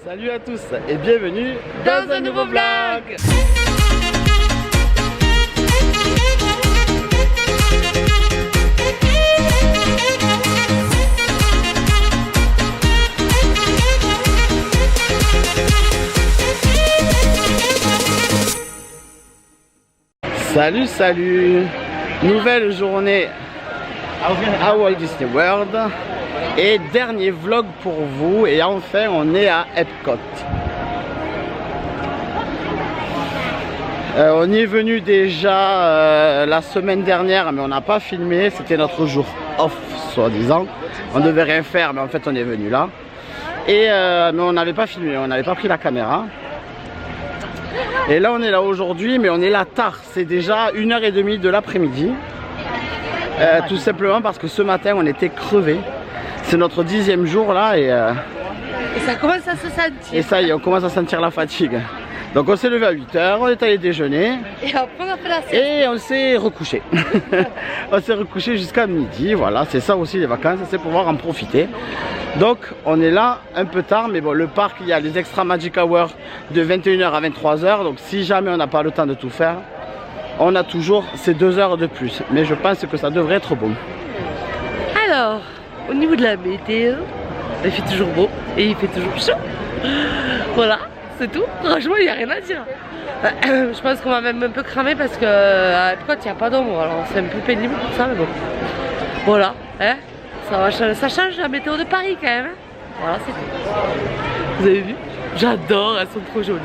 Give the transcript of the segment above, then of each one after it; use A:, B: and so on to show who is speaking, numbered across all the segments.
A: Salut à tous et bienvenue dans un nouveau vlog. Salut, salut. Nouvelle journée à Walt Disney World. Et dernier vlog pour vous. Et enfin on est à Epcot. On y est venu déjà la semaine dernière, mais on n'a pas filmé. C'était notre jour off, soi-disant. On devait rien faire, mais en fait on est venu là. Et mais on n'avait pas filmé, on n'avait pas pris la caméra. Et là on est là aujourd'hui, mais on est là tard. C'est déjà 1h30 de l'après-midi. Tout simplement parce que ce matin on était crevés. C'est notre 10e jour là et
B: ça commence à se sentir.
A: Et ça y est, on commence à sentir la fatigue. Donc on s'est levé à 8h, on est allé déjeuner.
B: Et après on a fait la sieste.
A: Et on s'est recouché. On s'est recouché jusqu'à midi, voilà, c'est ça aussi les vacances, c'est pouvoir en profiter. Donc on est là un peu tard, mais bon, le parc, il y a les extra magic hours de 21h à 23h. Donc si jamais on n'a pas le temps de tout faire, on a toujours ces 2 heures de plus. Mais je pense que ça devrait être bon.
B: Alors, au niveau de la météo, il fait toujours beau et il fait toujours chaud. Voilà, c'est tout. Franchement, il n'y a rien à dire. Je pense qu'on va même un peu cramer parce que à Epcot, il n'y a pas d'ombre. Alors c'est un peu pénible pour ça, mais bon. Voilà, hein, ça change la météo de Paris quand même. Voilà, c'est tout. Vous avez vu? J'adore, elles sont trop jolies.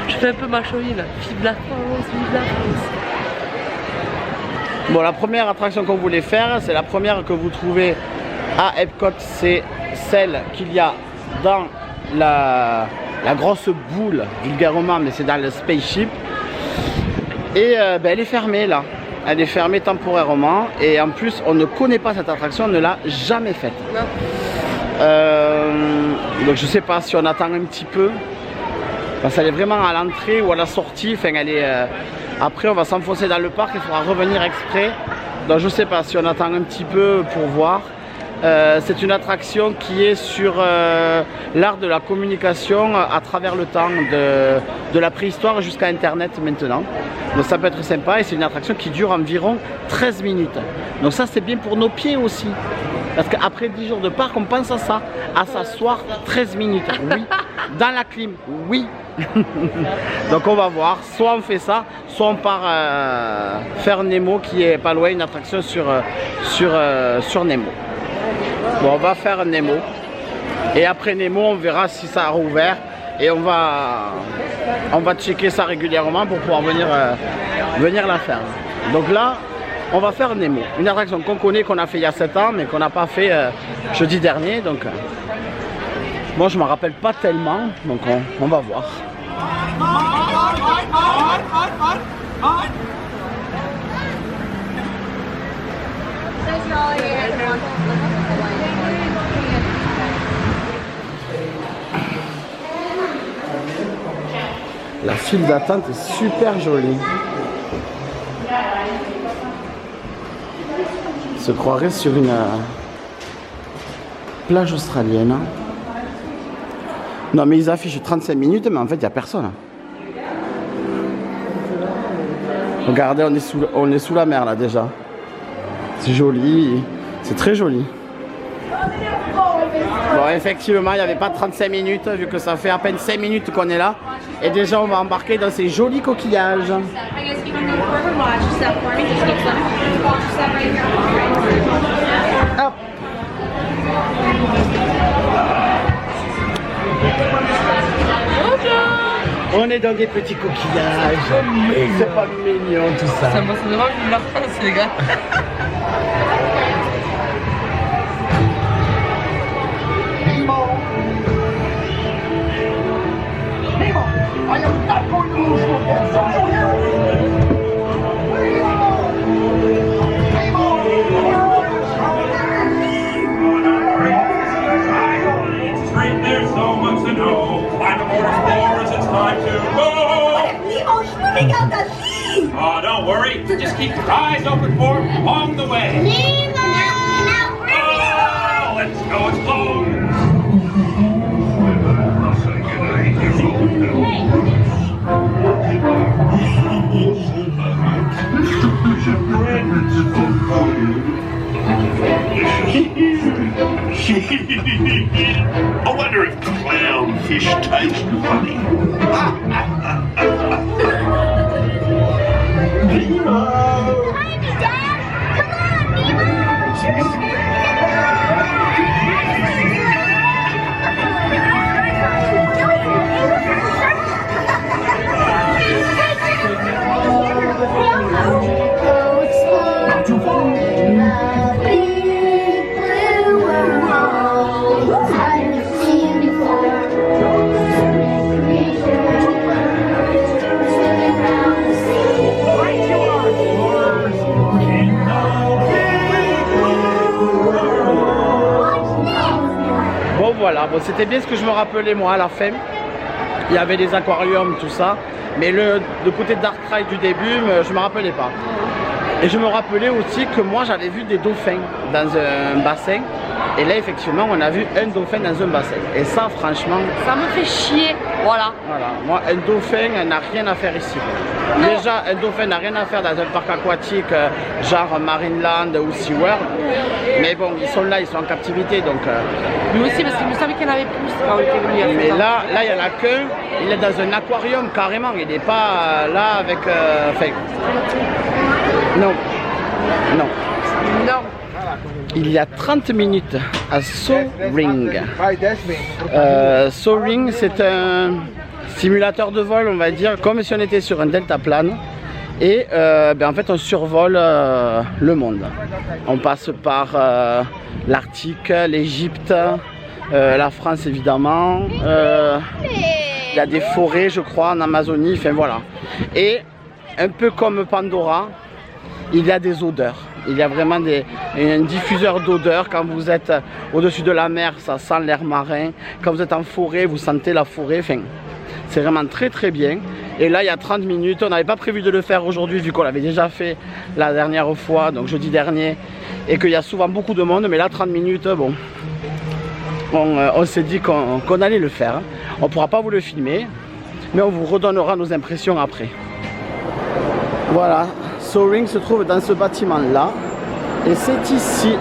B: Je fais un peu ma cheville. Vive la France, vive la France.
A: Bon, la première attraction qu'on voulait faire, c'est la première que vous trouvez à Epcot, c'est celle qu'il y a dans la grosse boule, vulgairement, mais c'est dans le spaceship. Et elle est fermée là. Elle est fermée temporairement. Et en plus, on ne connaît pas cette attraction, on ne l'a jamais faite. Donc je sais pas si on attend un petit peu. Parce qu'elle est vraiment à l'entrée ou à la sortie. Enfin, elle est, après, on va s'enfoncer dans le parc, il faudra revenir exprès. Donc je sais pas si on attend un petit peu pour voir. C'est une attraction qui est sur l'art de la communication à travers le temps, de la préhistoire jusqu'à Internet maintenant. Donc ça peut être sympa et c'est une attraction qui dure environ 13 minutes. Donc ça c'est bien pour nos pieds aussi. Parce qu'après 10 jours de parc, on pense à ça, à s'asseoir 13 minutes, oui, dans la clim, oui. Donc on va voir, soit on fait ça, soit on part faire Nemo qui est pas loin, une attraction sur Nemo. Bon, on va faire Nemo et après Nemo on verra si ça a rouvert et on va checker ça régulièrement pour pouvoir venir la faire. Donc là on va faire Nemo, une attraction qu'on connaît, qu'on a fait il y a 7 ans mais qu'on n'a pas fait jeudi dernier. Donc moi je m'en rappelle pas tellement, donc on va voir. La file d'attente est super jolie. On se croirait sur une plage australienne. Non mais ils affichent 35 minutes mais en fait il n'y a personne. Regardez, on est sous la mer là déjà. C'est joli, c'est très joli. Bon, effectivement, il n'y avait pas 35 minutes, vu que ça fait à peine 5 minutes qu'on est là. Et déjà, on va embarquer dans ces jolis coquillages. Hop. On est dans des petits coquillages. C'est pas mignon tout ça.
B: Ça m'a vraiment vu la France, les gars.
C: There's so much to know. Find the more explorers, it's time to go.
D: Nemo's swimming out the sea!
C: Oh, don't worry. Just keep your eyes open for him along the way.
D: Nemo! Now bring it on!
C: Let's go explore.
E: I wonder if clownfish taste funny. Nemo!
D: Hi, Dad. Come on, Nemo.
A: Bon voilà, bon, c'était bien ce que je me rappelais moi à la fin. Il y avait des aquariums, tout ça. Mais le côté Dark Ride du début, je me rappelais pas. Et je me rappelais aussi que moi j'avais vu des dauphins dans un bassin. Et là effectivement on a vu un dauphin dans un bassin. Et ça franchement...
B: Ça me fait chier, voilà.
A: Voilà, moi un dauphin n'a rien à faire ici.
B: Non.
A: Déjà un dauphin n'a rien à faire dans un parc aquatique genre Marineland ou SeaWorld. Mais bon, ils sont là, ils sont en captivité donc...
B: Nous aussi parce qu'il me semblait qu'il y en avait plus quand on était venu à
A: Mais
B: Saint-Jean.
A: là il y en a qu'un, il est dans un aquarium carrément, il n'est pas là avec... enfin, non, non.
B: Non.
A: Il y a 30 minutes à Soaring. Soaring, c'est un simulateur de vol, on va dire, comme si on était sur un deltaplane. Et en fait, on survole le monde. On passe par l'Arctique, l'Égypte, la France évidemment. Il y a des forêts, je crois, en Amazonie, enfin voilà. Et un peu comme Pandora, il y a des odeurs. Il y a vraiment un diffuseur d'odeurs. Quand vous êtes au-dessus de la mer, ça sent l'air marin. Quand vous êtes en forêt, vous sentez la forêt. Enfin, c'est vraiment très très bien. Et là, il y a 30 minutes. On n'avait pas prévu de le faire aujourd'hui vu qu'on l'avait déjà fait la dernière fois, donc jeudi dernier. Et qu'il y a souvent beaucoup de monde. Mais là, 30 minutes, bon, on s'est dit qu'on allait le faire. On ne pourra pas vous le filmer, mais on vous redonnera nos impressions après. Voilà. Soaring se trouve dans ce bâtiment là et c'est ici.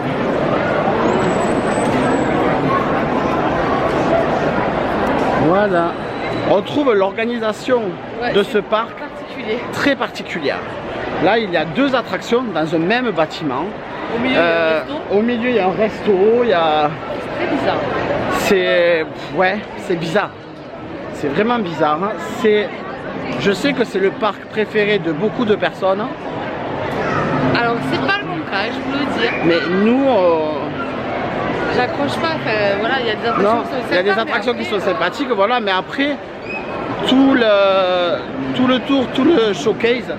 A: Voilà, on trouve l'organisation de ce parc très particulière. Là il y a deux attractions dans un même bâtiment.
B: Au milieu, il y a un resto.
A: Au milieu il y a un resto, il y a...
B: C'est très bizarre.
A: C'est... ouais, c'est bizarre. C'est vraiment bizarre. C'est... Je sais que c'est le parc préféré de beaucoup de personnes.
B: Alors c'est pas le bon cas, je vous le dis.
A: Mais nous...
B: J'accroche pas, enfin voilà, il y a des attractions
A: non,
B: qui sont sympas.
A: il y a des attractions qui sont sympathiques, voilà, mais après, tout le tour, tout le showcase,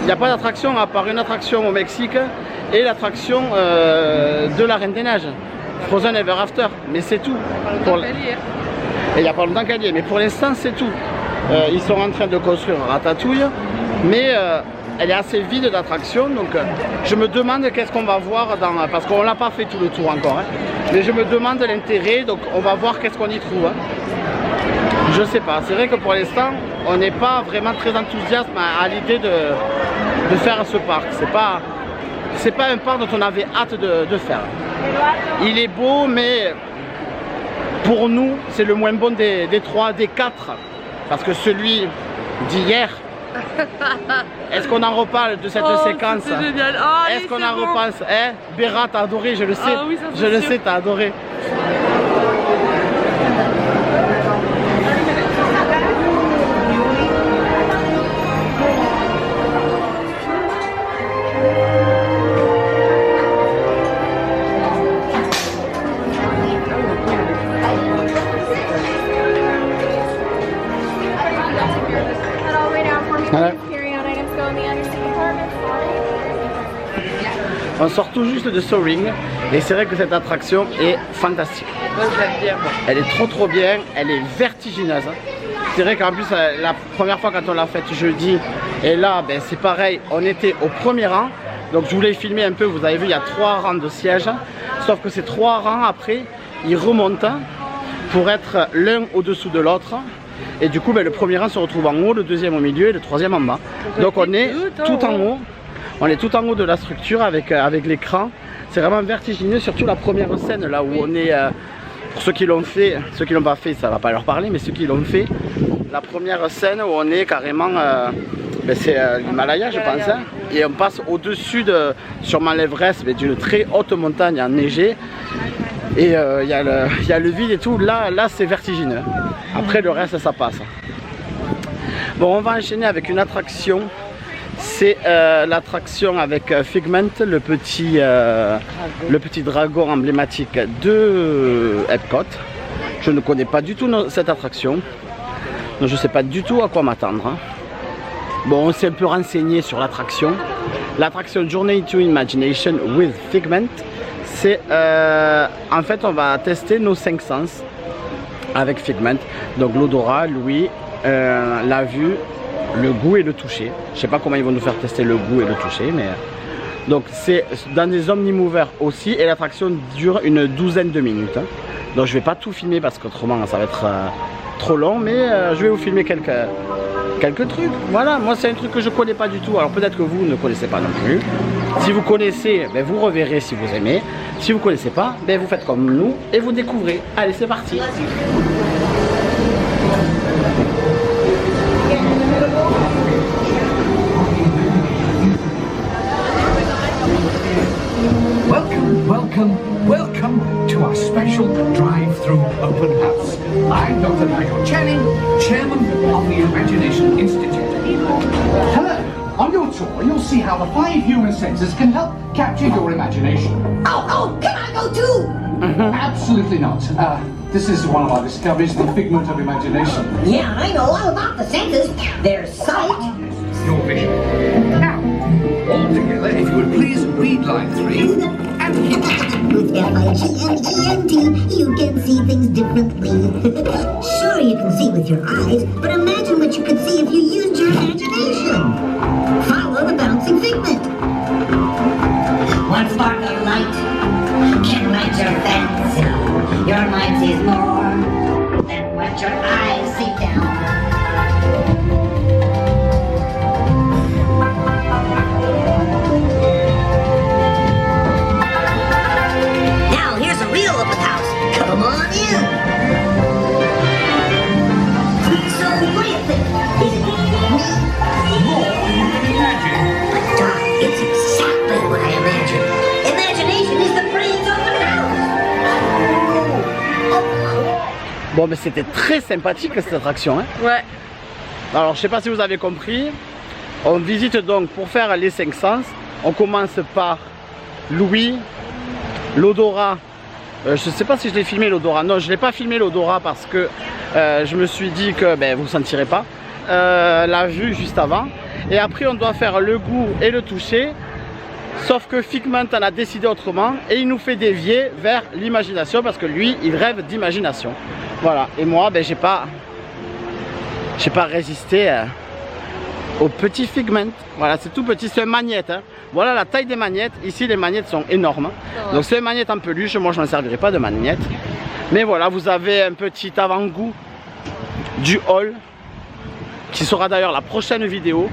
A: il n'y a pas d'attraction à part une attraction au Mexique et l'attraction de la Reine des Neiges, Frozen Ever After, mais c'est tout. Et il n'y a pas longtemps qu'elle y est, mais pour l'instant c'est tout. Ils sont en train de construire Ratatouille, mais elle est assez vide d'attractions, donc je me demande qu'est-ce qu'on va voir dans... Parce qu'on l'a pas fait tout le tour encore, hein, mais je me demande l'intérêt, donc on va voir qu'est-ce qu'on y trouve. Hein. Je sais pas, c'est vrai que pour l'instant, on n'est pas vraiment très enthousiaste à l'idée de faire ce parc. C'est pas un parc dont on avait hâte de faire. Il est beau, mais pour nous, c'est le moins bon des trois, des quatre. Parce que celui d'hier, est-ce qu'on en reparle de cette séquence?
B: C'est génial. Oh,
A: est-ce qu'on en repense? Hein, Béra, t'as adoré, je le sais.
B: Ah oui, ça,
A: je le sais, t'as adoré. On sort tout juste de Soaring et c'est vrai que cette attraction est fantastique.
B: Moi je l'aime bien.
A: Elle est trop bien, elle est vertigineuse. C'est vrai qu'en plus la première fois quand on l'a faite jeudi, et là ben, c'est pareil, on était au premier rang. Donc je voulais filmer un peu, vous avez vu il y a 3 rangs de sièges. Sauf que ces 3 rangs après, ils remontent pour être l'un au-dessous de l'autre. Et du coup ben, le premier rang se retrouve en haut, le deuxième au milieu et le troisième en bas. Donc on est tout en haut. On est tout en haut de la structure avec l'écran. C'est vraiment vertigineux, surtout la première scène là où on est, pour ceux qui l'ont fait, ceux qui l'ont pas fait ça va pas leur parler, mais ceux qui l'ont fait, la première scène où on est carrément, c'est l'Himalaya je pense, hein, et on passe au-dessus de, sur Mount Everest, mais d'une très haute montagne enneigée, et il y a le vide et tout, là c'est vertigineux, après le reste ça passe. Bon, on va enchaîner avec une attraction. C'est l'attraction avec Figment, le petit dragon emblématique de Epcot. Je ne connais pas du tout cette attraction, donc je ne sais pas du tout à quoi m'attendre. Hein. Bon, on s'est un peu renseigné sur l'attraction. L'attraction Journey to Imagination with Figment, c'est en fait on va tester nos 5 sens avec Figment. Donc l'odorat, l'ouïe, la vue, le goût et le toucher. Je sais pas comment ils vont nous faire tester le goût et le toucher, mais donc c'est dans des Omnimovers aussi, et l'attraction dure une 12aine de minutes. Hein. Donc je vais pas tout filmer parce qu'autrement ça va être trop long, mais je vais vous filmer quelques trucs. Voilà, moi c'est un truc que je connais pas du tout. Alors peut-être que vous ne connaissez pas non plus. Si vous connaissez, ben, vous reverrez si vous aimez. Si vous connaissez pas, ben, vous faites comme nous et vous découvrez. Allez, c'est parti.
F: Welcome to our special drive-through open house. I'm Dr. Nigel Channing, chairman of the Imagination Institute. Hello. On your tour, you'll see how the 5 human senses can help capture your imagination.
D: Oh, can I go too?
F: Absolutely not. This is one of our discoveries, the figment of imagination.
D: Yeah, I know all about the senses. There's sight.
F: Your vision. Now, all together, if you would please read line 3.
G: With F-I-G-M-E-N-T, you can see things differently. Sure, you can see with your eyes, but imagine what you could see if you used your imagination. Follow the bouncing figment.
D: One spark of light can light your fancy. Your mind sees more than what your eyes see down.
G: Come on in. So what do you think? Is it
F: More you can imagine.
G: But Doc, it's exactly what I imagined. Imagination is the brains of the house.
A: Bon, mais c'était très sympathique cette attraction. Hein.
B: Ouais.
A: Alors, je sais pas si vous avez compris. On visite donc pour faire les 5 sens. On commence par l'ouïe, l'odorat. Je ne sais pas si je l'ai filmé l'odorat. Non, je ne l'ai pas filmé l'odorat parce que je me suis dit que vous ne sentirez pas. La vue juste avant. Et après, on doit faire le goût et le toucher. Sauf que Figment en a décidé autrement. Et il nous fait dévier vers l'imagination parce que lui, il rêve d'imagination. Voilà. Et moi, j'ai pas résisté au petit Figment. Voilà, c'est tout petit. C'est un magnète. Hein. Voilà la taille des magnettes. Ici, les magnettes sont énormes. Donc, c'est un magnète en peluche. Moi, je n'en servirai pas de magnète. Mais voilà, vous avez un petit avant-goût du haul qui sera d'ailleurs la prochaine vidéo.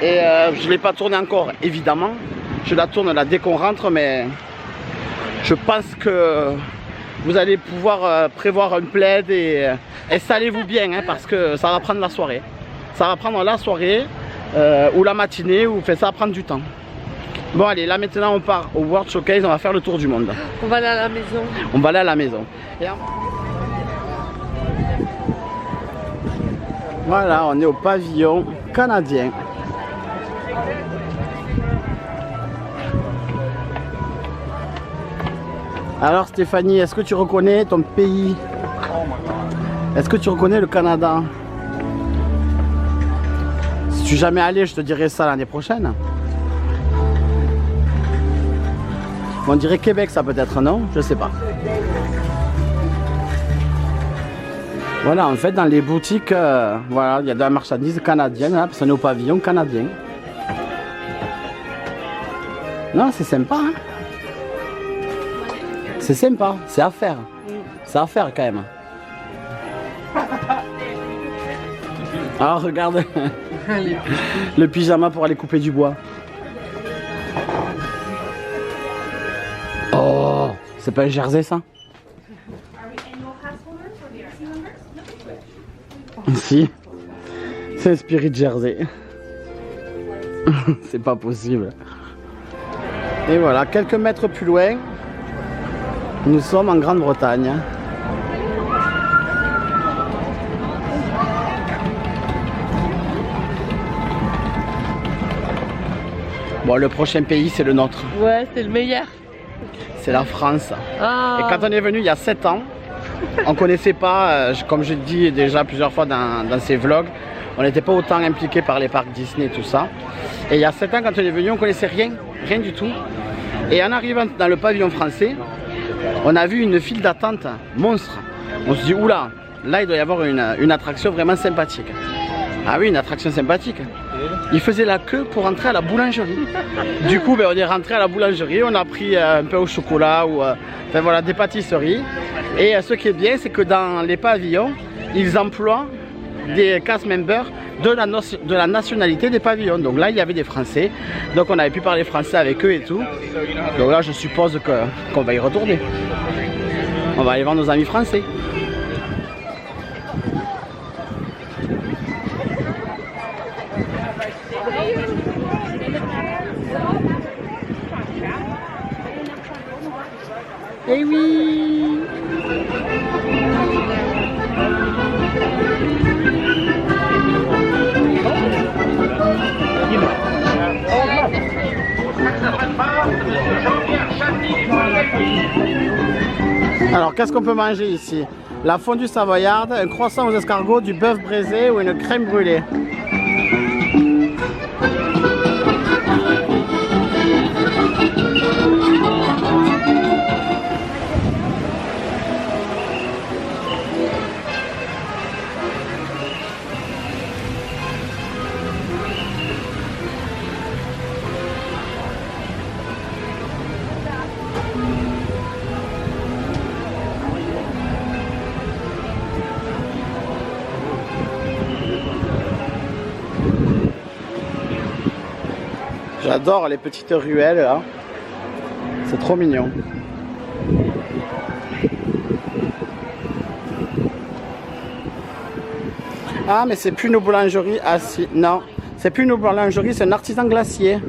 A: Et je ne l'ai pas tourné encore, évidemment. Je la tourne là dès qu'on rentre, mais je pense que vous allez pouvoir prévoir un plaid et installez-vous bien hein, parce que ça va prendre la soirée. Ça va prendre la soirée ou la matinée, ou ça va prendre du temps. Bon allez, là maintenant on part au World Showcase, on va faire le tour du monde.
B: On va aller à la maison.
A: On va aller à la maison. Et voilà, on est au pavillon canadien. Alors Stéphanie, est-ce que tu reconnais ton pays? Est-ce que tu reconnais le Canada? Si tu n'es jamais allé, je te dirai ça l'année prochaine. On dirait Québec ça peut-être, non? Je sais pas. Voilà, en fait dans les boutiques, voilà, il y a de la marchandise canadienne, hein, parce qu'on est au pavillon canadien. Non, c'est sympa, hein? C'est sympa, c'est à faire. C'est à faire quand même. Alors regarde le pyjama pour aller couper du bois. C'est pas un Jersey ça? Si. C'est un Spirit Jersey. C'est pas possible. Et voilà, quelques mètres plus loin, nous sommes en Grande-Bretagne. Bon, le prochain pays, c'est le nôtre.
B: Ouais, c'est le meilleur.
A: C'est la France.
B: Ah.
A: Et quand on est venu il y a 7 ans, on connaissait pas, comme je le dis déjà plusieurs fois dans ces vlogs, on n'était pas autant impliqué par les parcs Disney et tout ça. Et il y a 7 ans, quand on est venu, on connaissait rien du tout. Et en arrivant dans le pavillon français, on a vu une file d'attente monstre. On se dit, oula, là il doit y avoir une attraction vraiment sympathique. Ah oui, une attraction sympathique. Il faisait la queue pour entrer à la boulangerie. Du coup, on est rentré à la boulangerie, on a pris un pain au chocolat ou enfin, voilà, des pâtisseries. Et ce qui est bien, c'est que dans les pavillons, ils emploient des cast members de la nationalité des pavillons. Donc là, il y avait des Français. Donc on avait pu parler français avec eux et tout. Donc là, je suppose qu'on va y retourner. On va aller voir nos amis français. Eh oui! Alors, qu'est-ce qu'on peut manger ici? La fondue savoyarde, un croissant aux escargots, du bœuf braisé ou une crème brûlée. J'adore les petites ruelles là. C'est trop mignon. Ah mais c'est plus une boulangerie. Ah si, non. C'est plus une boulangerie, c'est un artisan glacier.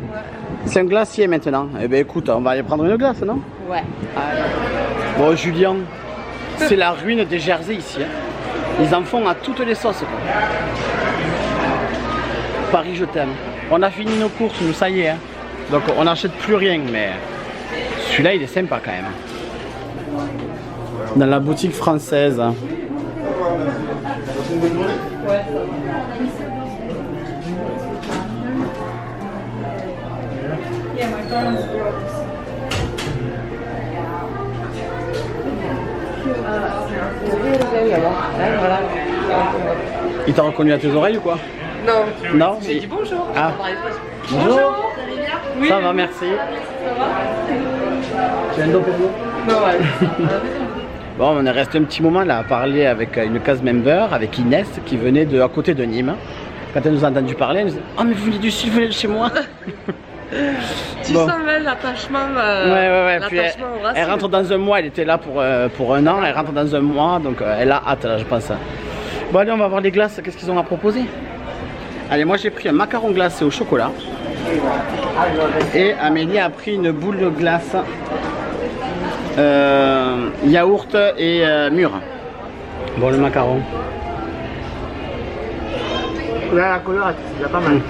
A: C'est un glacier maintenant. Eh ben écoute, on va aller prendre une glace, non?
B: Ouais.
A: Bon Julien, c'est la ruine des Jersey ici. Hein. Ils en font à toutes les sauces. Quoi. Paris, je t'aime. On a fini nos courses, nous, ça y est. Hein. Donc on n'achète plus rien, mais celui-là, il est sympa quand même. Dans la boutique française. Il t'a reconnu à tes oreilles ou quoi?
B: Non.
A: Non?
B: J'ai dit bonjour.
A: Ah. Bonjour.
B: Bonjour. Vous allez bien? Oui.
A: Ça va, merci.
B: Ça va?
A: Tu as un dos pour moi?
B: Non, ouais.
A: Bon, on est resté un petit moment là à parler avec une cast member, avec Inès qui venait à côté de Nîmes. Quand elle nous a entendu parler, elle nous dit « Oh mais vous venez du sud, vous venez de chez moi !»
B: Tu sens mal l'attachement.
A: Ouais. Puis elle rentre dans un mois, elle était là pour un an, elle rentre dans un mois, donc elle a hâte là, je pense. Bon allez, on va voir les glaces, qu'est-ce qu'ils ont à proposer? Allez, moi j'ai pris un macaron glacé au chocolat. Et Amélie a pris une boule de glace yaourt et mûre. Bon, le macaron. Là, la couleur, c'est pas mal.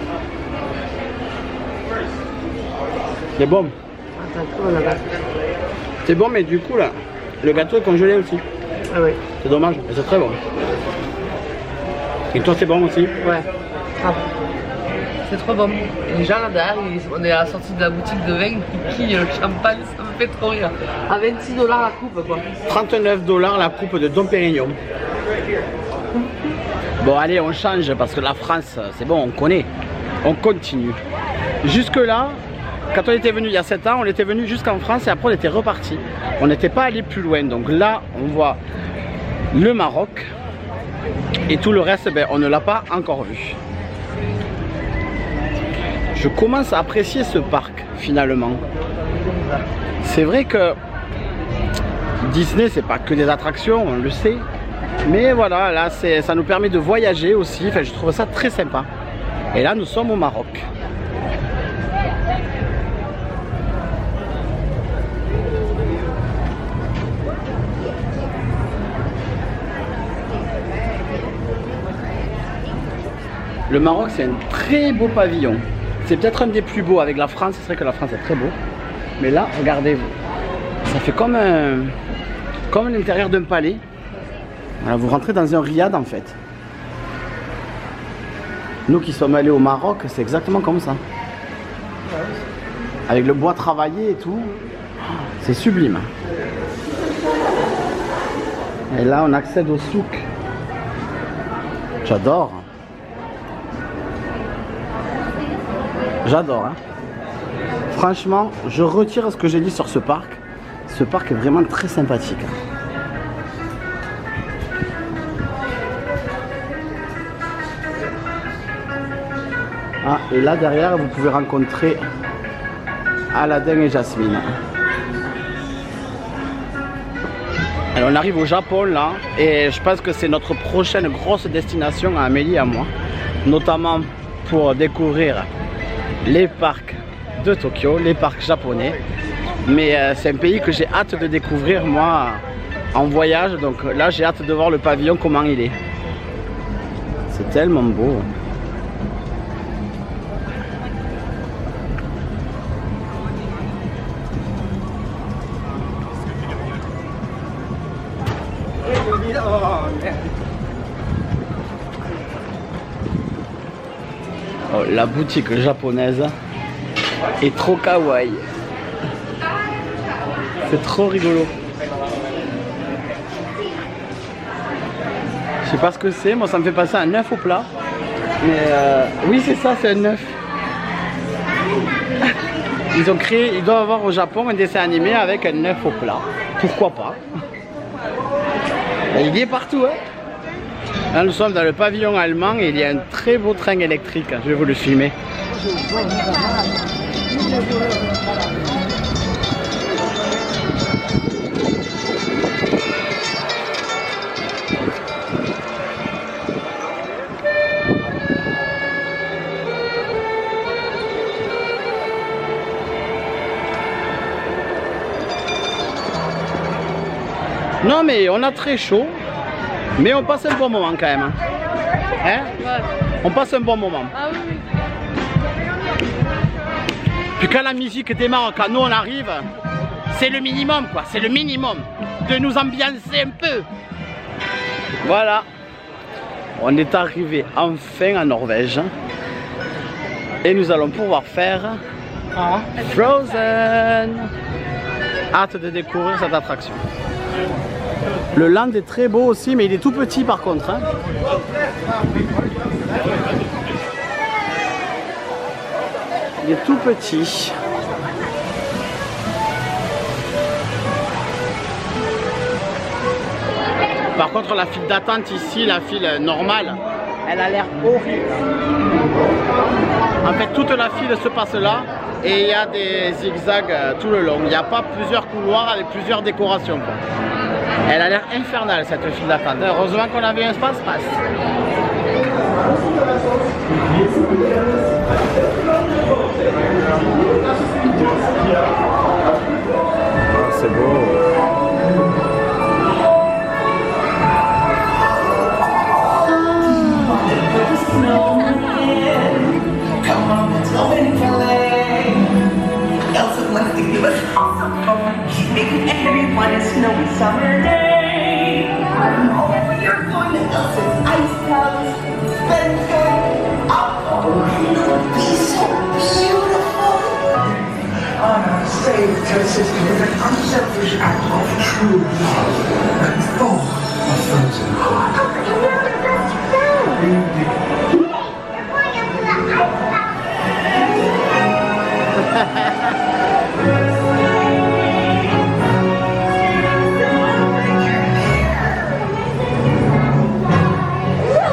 A: C'est bon. C'est bon, mais du coup, là, le gâteau est congelé aussi. Ah oui. C'est dommage, mais c'est très bon. Et toi, c'est bon aussi?
B: Ouais. Ah. C'est trop bon. Les gens là derrière, on est à la sortie de la boutique de vin qui le champagne, ça me fait trop rire. À 26 $ la coupe quoi.
A: 39 $ la coupe de Dom Pérignon. Bon allez, on change parce que la France, c'est bon, on connaît. On continue. Jusque là, quand on était venu il y a 7 ans, on était venu jusqu'en France et après on était reparti. On n'était pas allé plus loin. Donc là, on voit le Maroc. Et tout le reste, ben, on ne l'a pas encore vu. Je commence à apprécier ce parc finalement. C'est vrai que Disney, c'est pas que des attractions, on le sait. Mais voilà, là, ça nous permet de voyager aussi. Enfin, je trouve ça très sympa. Et là, nous sommes au Maroc. Le Maroc, c'est un très beau pavillon. C'est peut-être un des plus beaux avec la France. C'est vrai que la France est très beau. Mais là, regardez-vous. Ça fait comme l'intérieur d'un palais. Voilà, vous rentrez dans un riad en fait. Nous qui sommes allés au Maroc, c'est exactement comme ça. Avec le bois travaillé et tout. C'est sublime. Et là, on accède au souk. J'adore. J'adore. Hein. Franchement, je retire ce que j'ai dit sur ce parc. Ce parc est vraiment très sympathique. Ah, et là derrière, vous pouvez rencontrer Aladdin et Jasmine. Alors on arrive au Japon là, et je pense que c'est notre prochaine grosse destination à Amélie et à moi. Notamment pour découvrir les parcs de Tokyo, les parcs japonais. Mais c'est un pays que j'ai hâte de découvrir moi en voyage. Donc là j'ai hâte de voir le pavillon, comment il est. C'est tellement beau. Oh, la boutique japonaise est trop kawaii. C'est trop rigolo. Je sais pas ce que c'est, moi ça me fait passer un œuf au plat. Mais oui c'est ça, c'est un œuf. Ils doivent avoir au Japon un dessin animé avec un œuf au plat. Pourquoi pas? Il y est partout hein. Là nous sommes dans le pavillon allemand et il y a un très beau train électrique. Je vais vous le filmer. Non mais on a très chaud, mais on passe un bon moment quand même. Hein? Ouais. On passe un bon moment.
B: Ah oui, oui.
A: Puis quand la musique démarre, quand nous on arrive, c'est le minimum quoi, c'est le minimum de nous ambiancer un peu. Voilà. On est arrivé enfin en Norvège. Et nous allons pouvoir faire Frozen. Hâte de découvrir cette attraction. Le land est très beau aussi, mais il est tout petit par contre. Hein. Il est tout petit. Par contre, la file d'attente ici, la file normale, elle a l'air horrible. En fait, toute la file se passe là et il y a des zigzags tout le long. Il n'y a pas plusieurs couloirs avec plusieurs décorations. Quoi. Elle a l'air infernale cette file d'attente. Heureusement qu'on avait un espace-passe. C'est beau.
H: Everyone a snowy summer day. Oh, you're going to Elsa's ice palace. Spend time up. It'll be so beautiful. Anna saved her sister with an unselfish act of true love. And oh, a frozen heart.
G: Oh, you're the best friend. You're going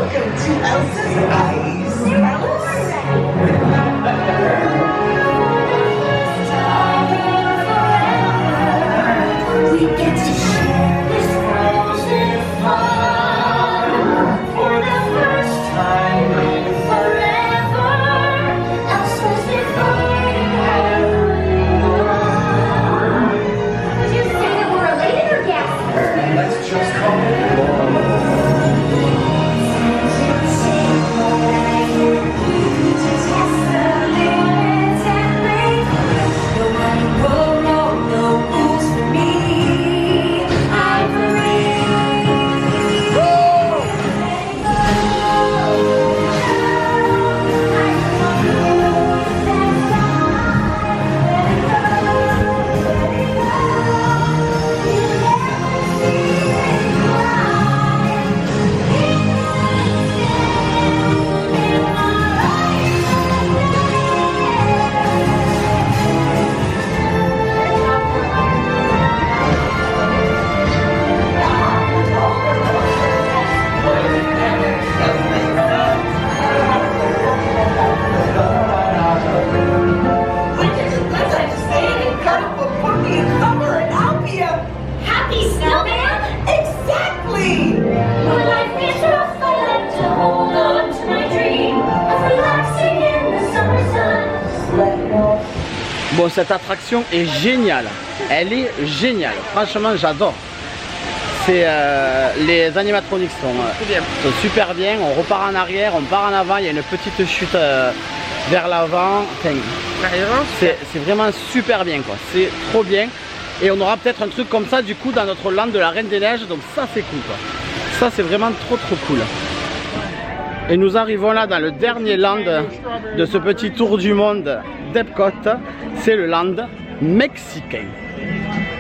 G: up to the ice palace.
H: We get to share
A: Bon, cette attraction est géniale. Elle est géniale. Franchement, j'adore. C'est les animatroniques sont super bien. On repart en arrière, on part en avant. Il y a une petite chute vers l'avant. Enfin, c'est vraiment super bien, quoi. C'est trop bien. Et on aura peut-être un truc comme ça du coup dans notre land de la Reine des Neiges. Donc ça c'est cool, quoi. Ça c'est vraiment trop cool. Et nous arrivons là dans le dernier land de ce petit tour du monde d'Epcot. C'est le land mexicain.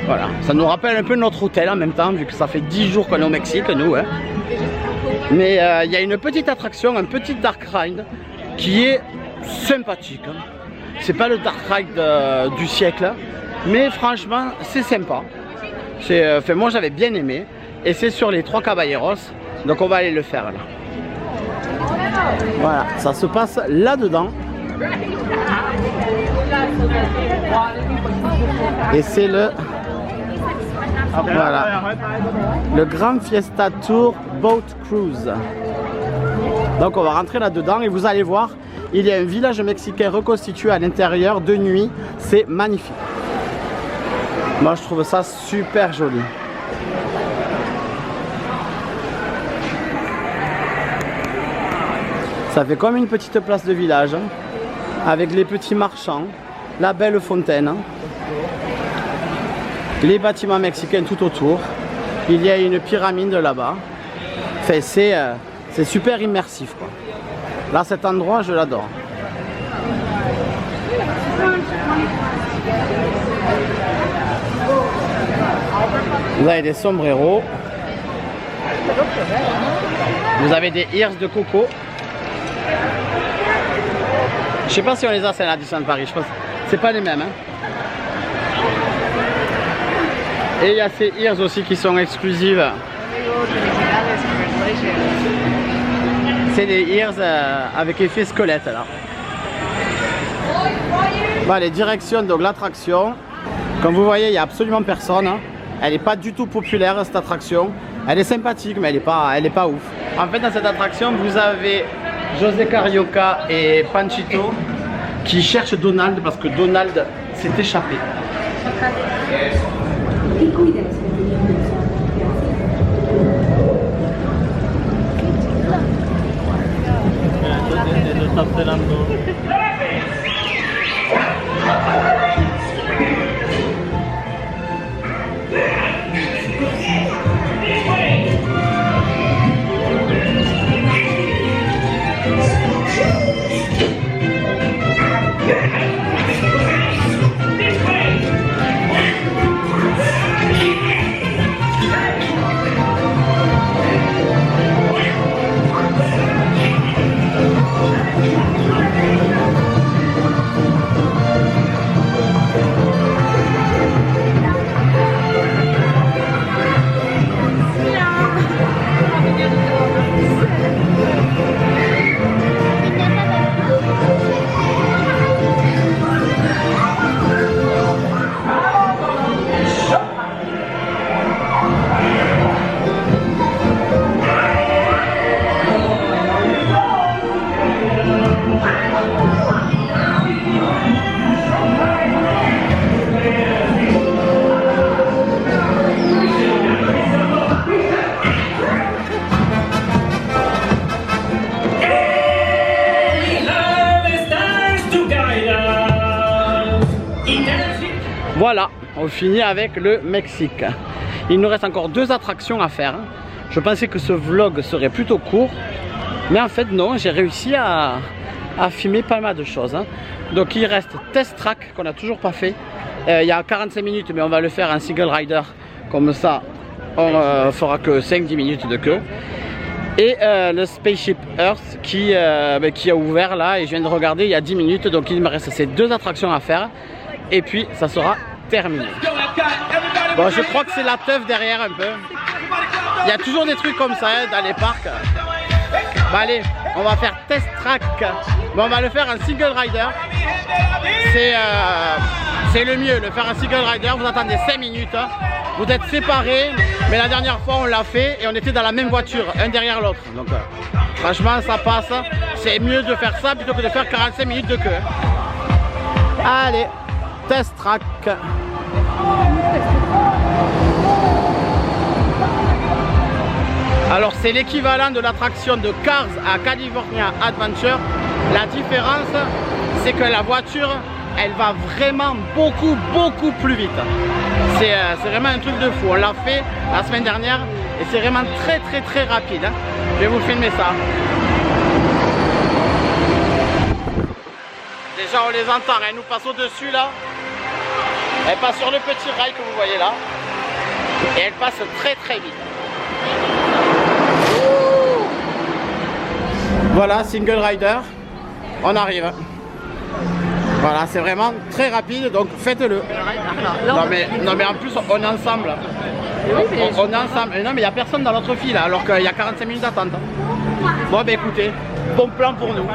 A: Voilà, ça nous rappelle un peu notre hôtel en même temps, vu que ça fait 10 jours qu'on est au Mexique, nous. Hein. Mais il y a une petite attraction, un petit dark ride qui est sympathique. Hein. C'est pas le dark ride du siècle, mais franchement, c'est sympa. Enfin, moi, j'avais bien aimé. Et c'est sur les 3 Caballeros, donc on va aller le faire là. Voilà, ça se passe là-dedans. Et c'est le... Voilà, le Grand Fiesta Tour Boat Cruise. Donc on va rentrer là-dedans et vous allez voir, il y a un village mexicain reconstitué à l'intérieur de nuit. C'est magnifique. Moi je trouve ça super joli. Ça fait comme une petite place de village, hein, avec les petits marchands, la belle fontaine, les bâtiments mexicains tout autour. Il y a une pyramide là-bas. Enfin, c'est super immersif, quoi. Là, cet endroit, je l'adore. Vous avez des sombreros. Vous avez des ears de coco. Je sais pas si on les a, c'est à la Disneyland Paris. Je pense c'est pas les mêmes. Hein. Et il y a ces ears aussi qui sont exclusives. C'est des ears avec effet squelette là. Bon, les directions de l'attraction. Comme vous voyez, il n'y a absolument personne. Hein. Elle n'est pas du tout populaire cette attraction. Elle est sympathique, mais elle est pas ouf. En fait, dans cette attraction, vous avez José Carioca et Panchito qui cherchent Donald parce que Donald s'est échappé. Voilà, on finit avec le Mexique. Il nous reste encore 2 attractions à faire. Je pensais que ce vlog serait plutôt court, mais en fait non, j'ai réussi à filmer pas mal de choses. Donc il reste Test Track qu'on n'a toujours pas fait. Il y a 45 minutes, mais on va le faire en single rider. Comme ça, on fera que 5-10 minutes de queue. Et le Spaceship Earth qui a ouvert là, et je viens de regarder il y a 10 minutes. Donc il me reste ces 2 attractions à faire. Et puis ça sera terminé. Bon, je crois que c'est la teuf derrière un peu. Il y a toujours des trucs comme ça hein, dans les parcs. Bah allez, on va faire Test Track. Bon, on va le faire en single rider. C'est le mieux, le faire en single rider. Vous attendez 5 minutes. Hein. Vous êtes séparés. Mais la dernière fois on l'a fait et on était dans la même voiture, un derrière l'autre. Donc franchement ça passe. C'est mieux de faire ça plutôt que de faire 45 minutes de queue. Allez, Test Track. Alors c'est l'équivalent de l'attraction de Cars à California Adventure. La différence, c'est que la voiture, elle va vraiment beaucoup plus vite. C'est vraiment un truc de fou. On l'a fait la semaine dernière et c'est vraiment très rapide. Hein. Je vais vous filmer ça. Déjà on les entend, elles nous passent au-dessus là. Elle passe sur le petit rail que vous voyez là. Et elle passe très vite. Voilà, single rider. On arrive. Voilà, c'est vraiment très rapide, donc faites-le. Non mais en plus on est ensemble. On est ensemble. Non mais il n'y a personne dans l'autre file alors qu'il y a 45 minutes d'attente. Bon ben écoutez, bon plan pour nous.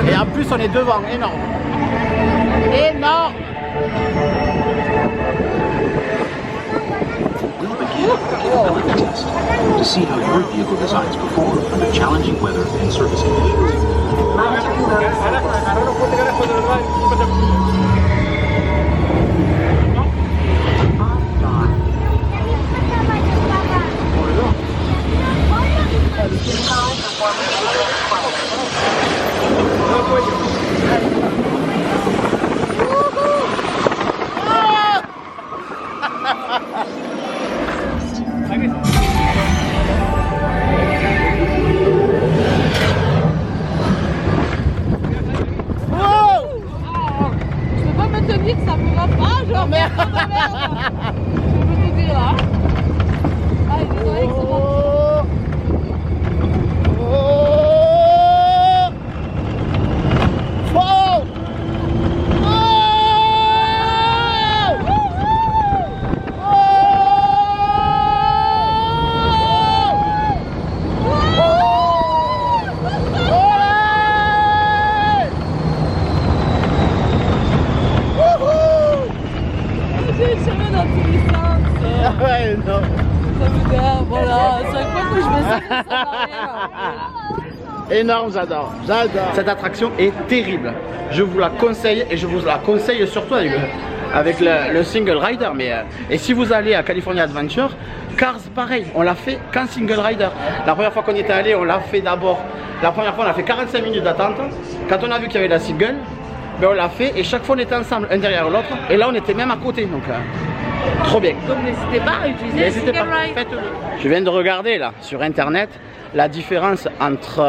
A: Et en plus on est devant, énorme. Énorme.
I: To see how your vehicle designs perform under challenging weather and surface conditions.
B: Ça me va pas, genre merde. Je peux te dire là. Ah, désolé que ça va.
A: Ouais, non.
B: Ça me dit, voilà, c'est un coup que je me sens que ça va.
A: Énorme, j'adore. Cette attraction est terrible. Je vous la conseille et je vous la conseille surtout avec le single rider. Et si vous allez à California Adventure, Cars pareil, on l'a fait qu'en single rider. La première fois qu'on y était allé, on l'a fait d'abord. La première fois on a fait 45 minutes d'attente. Quand on a vu qu'il y avait la single, ben on l'a fait et chaque fois on était ensemble, un derrière l'autre. Et là on était même à côté. Donc trop bien.
B: Donc n'hésitez pas à utiliser le single ride.
A: Faites-le. Je viens de regarder là sur internet la différence entre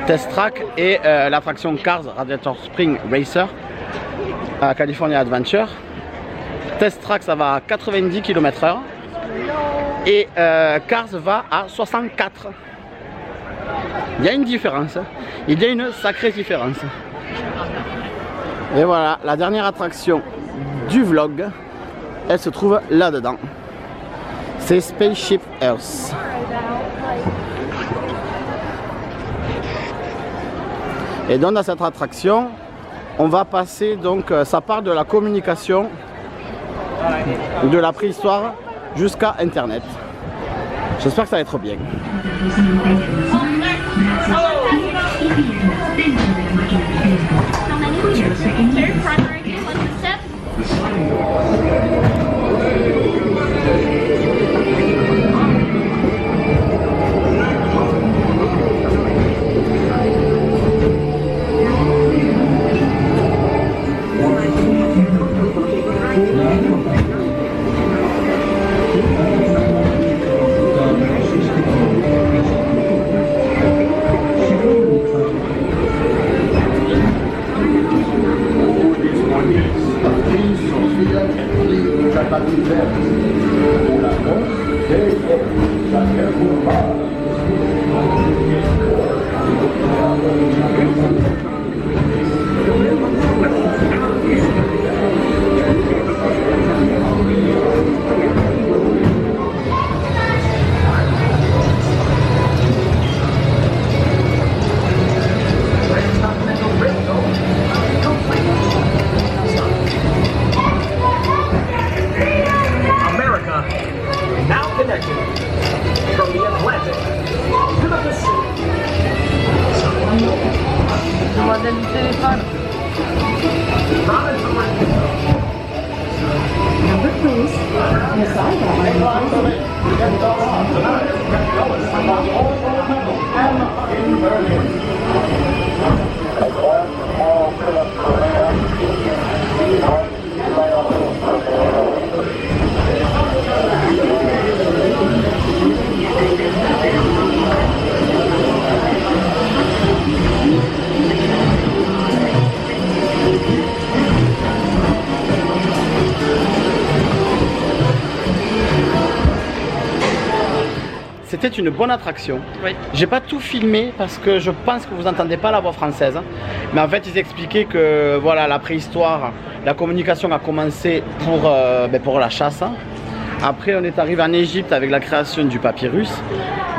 A: Test Track et l'attraction Cars Radiator Springs Racer à California Adventure. Test Track ça va à 90 km/h et Cars va à 64. Il y a une différence, il y a une sacrée différence. Et voilà, la dernière attraction du vlog, elle se trouve là-dedans. C'est Spaceship Earth. Et donc dans cette attraction, on va passer donc, ça part de la communication de la préhistoire jusqu'à Internet. J'espère que ça va être bien. C'était une bonne attraction.
B: Oui.
A: J'ai pas tout filmé parce que je pense que vous n'entendez pas la voix française. Mais en fait, ils expliquaient que voilà, la préhistoire, la communication a commencé pour la chasse. Après, on est arrivé en Égypte avec la création du papyrus,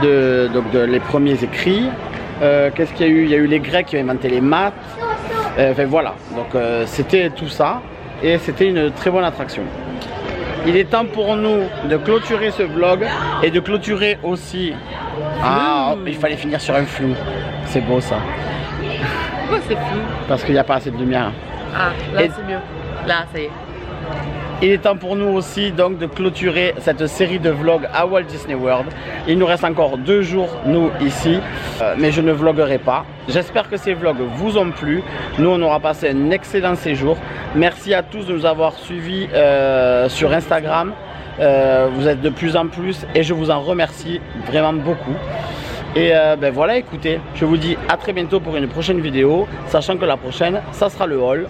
A: donc les premiers écrits. Qu'est-ce qu'il y a eu? Il y a eu les Grecs qui ont inventé les maths. Enfin voilà, donc c'était tout ça et c'était une très bonne attraction. Il est temps pour nous de clôturer ce vlog et de clôturer aussi... Ah, il fallait finir sur un flou. C'est beau ça.
B: Pourquoi c'est flou?
A: Parce qu'il n'y a pas assez de lumière.
B: Ah, là c'est mieux. Là, ça y est.
A: Il est temps pour nous aussi donc de clôturer cette série de vlogs à Walt Disney World. Il nous reste encore 2 jours nous ici, mais je ne vloguerai pas. J'espère que ces vlogs vous ont plu. Nous on aura passé un excellent séjour. Merci à tous de nous avoir suivis sur Instagram. Vous êtes de plus en plus et je vous en remercie vraiment beaucoup. Et voilà, écoutez, je vous dis à très bientôt pour une prochaine vidéo, sachant que la prochaine, ça sera le haul.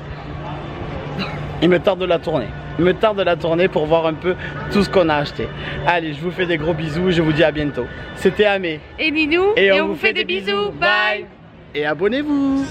A: Il me tarde de la tourner. Il me tarde de la tourner pour voir un peu tout ce qu'on a acheté. Allez, je vous fais des gros bisous et je vous dis à bientôt. C'était Amé.
B: Et Ninou.
A: Et on vous fait des bisous. Bye. Et abonnez-vous.